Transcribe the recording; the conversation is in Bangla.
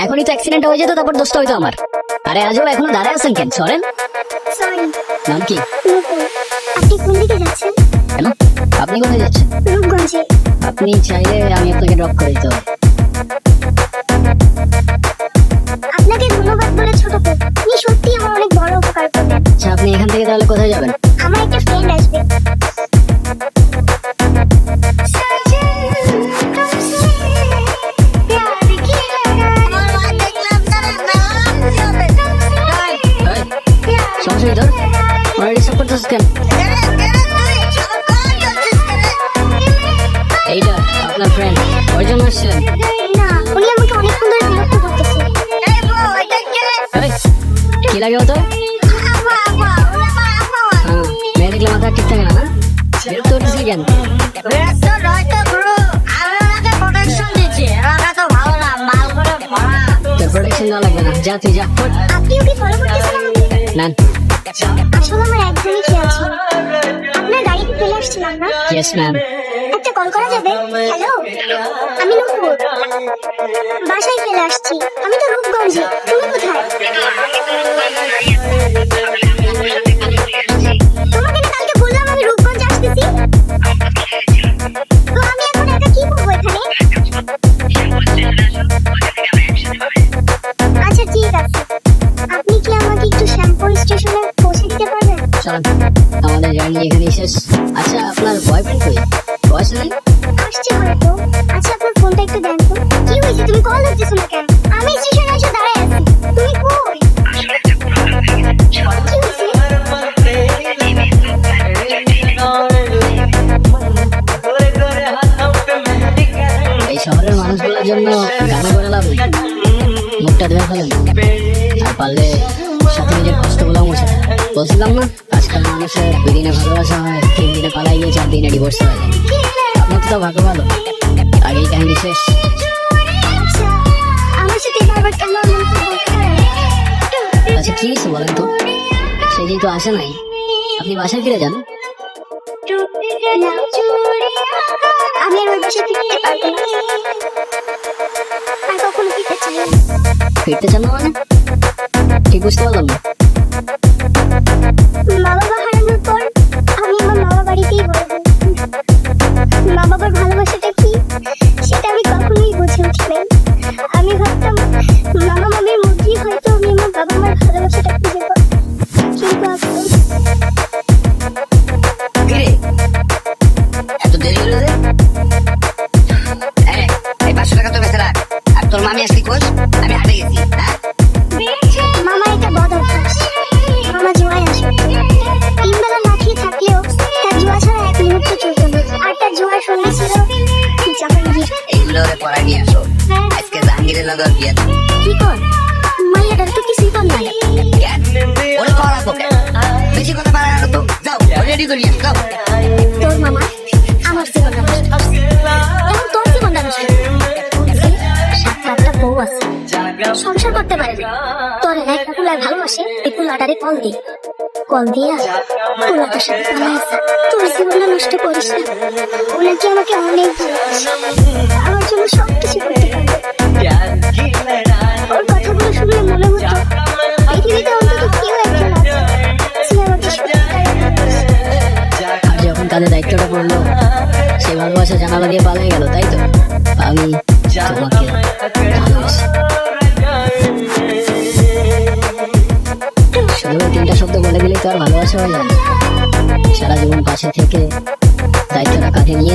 এখনই তো অ্যাক্সিডেন্ট হয়ে যেত, তারপর দোষটা হইতো আমার। আরে আজও এখনো দাঁড়ায় আছেন কেন? সরেন। সরি। নাম কি? নূপুর। আপনি কোন দিকে যাচ্ছেন? কেন? আপনি কোথায় যাচ্ছেন? রূপগঞ্জে। আপনি চাইলে আমি আপনাকে ড্রপ করে দিতে পারি। আপনাকে ধন্যবাদ বলে ছোট করব। আপনি সত্যি আমার অনেক বড় উপকার করলেন। আচ্ছা, আপনি এখান থেকে তাহলে কোথায় যাবেন? আমার একটা ফ্রেন্ড আসবে। সমস্যা কি তোর? ওরা ডিস্টার্ব করতেছিস কেন? এইটা আপনার ফ্রেন্ড, ওর জন্য আসছিলেন? না, উনি আমাকে অনেকক্ষণ ধরে বিরক্ত করতেছে। এই, কি লাগে ও তোর? মেয়ে দেখলে মাথা ঠিক থাকে না, না? বিরক্ত করতেছিলি কেন? তোর প্রোটেকশন দেওয়া লাগবে না, যা তুই যা। আপনিও কি ফলো করতেছেন আমাকে? না। আসলে আমার একদমই খেয়াল ছিল না। আপনার গাড়িতে ফেলে আসছিলাম না? Yes ma'am. একটা কল করা যাবে? হ্যালো, আমি নূপুর। বাসায় ফেলে আসছি। আমি তো রূপগঞ্জে। তুমি কোথায়? তোমাকে না কালকে বললাম আমি রূপগঞ্জে আসতেছি। তো আমি এখন একা কি করবো এখানে? আচ্ছা ঠিক আছে। আপনি কি আমাকে একটু শ্যামপুর স্টেশনে পৌঁছে দিতে পারবেন? চলেন, আমাদের জার্নি এখানেই শেষ। আচ্ছা, আপনার বয়ফ্রেন্ড কই? বয়স নেই? আসছে হয়তো। আচ্ছা আপনার ফোনটা একটু দেন তো। কি হয়েছে, তুমি কল ধরতেছো না কেন? আমি স্টেশনে এসে দাঁড়ায় আছি। তুমি কই? কি হয়েছে? এই শহরের মানুষগুলোর জন্য গানে করে লাভ নেই। মুখটা ধরে ফেলেন, আর পারলে সাথে নিজের কষ্টগুলো মুছে ফেলেন। বলছিলাম না, আজকাল মানুষের 2 দিনে ভালোবাসা হয়, 3 দিনে পালাই গিয়ে 4 দিনে ডিভোর্স হয়ে যায়। আপনার তো ভাগ্য ভালো, আগেই কাহিনী শেষ। আচ্ছা, আমার সাথে বারবার কেন এমন করে বলতে পারেন? আচ্ছা কি হয়েছে বলেন তো? সে যেহেতু আসে নাই, আপনি বাসায় ফিরে যান। না, আমি আর ওই বাসায় ফিরতে পারবো না। আর কখনো ফিরতে চাই না। ফিরতে চান না মানে? ঠিক বুঝতে পারলাম না। মা বাবা হারানোর পর আমি আমার মামা বাড়িতেই বড় হয়েছি। মা বাবার ভালোবাসাটা কি সেটা আমি কখনোই বুঝে উঠি নাই। আমি ভাবতাম মামা মামির মধ্যেই হয়তো আমি আমার বাবা মার ভালোবাসাটা খুঁজে পাবো, কিন্তু আফসোস। কিরে, এত দেরি হলো যে? এই 500 টাকা তো বেঁচে রাখ। আর তোর মামি আসলি কোষ? আমি হাটে গেছি। হ্যাঁ, মামা একটা বদ অভ্যাস। মামা জুয়ায় আসে। 3 বেলা না খেয়ে থাকলেও তার জুয়া ছাড়া 1 মুহূর্ত চলতো না। আর তার জুয়ার সঙ্গে ছিল জাহাঙ্গীর। এইগুলো ওরে পড়া নিয়ে আসো। আজকে জাহাঙ্গীরের লগর বিয়ে। কি কর? মাইয়াটার তো কিছুই কর নাই। ওরে পড়াবো কেন? বেশি কথা বাড়ানো না তো। যাও, রেডি করি যাও। তোর মামা আমার জীবন নষ্ট। এখন তোর জীবন নষ্ট। 7-8টা বউ আছে, সংসার করতে পারে না। তোর একটা পুলার ভালোবাসে, এই পুলাটারে কল দি। কল দিয়া পুলাটার সাথে পালাইছে। তোর জীবনটা নষ্ট করিস না। ও নাকি আমাকে অনেক ভালোবাসে, আমার জন্য সবকিছু করতে পারে। ওর কথাগুলো শুনলে মনে হতো পৃথিবীতে অন্তত কেউ একজন আছে যে আমাকে সত্যিকারের ভালোবাসে। আর যখন কাজে দায়িত্বটা পড়লো, সেই ভালোবাসা জানালা দিয়ে পালিয়ে গেল, তাই তো? আমি তোমাকে ভালোবাসি। শুধু 3টা শব্দ বলে দিলেই তো আর ভালোবাসা হয়ে যায় না। সারা জীবন পাশে থেকে দায়িত্বটা কাঁধে নিয়ে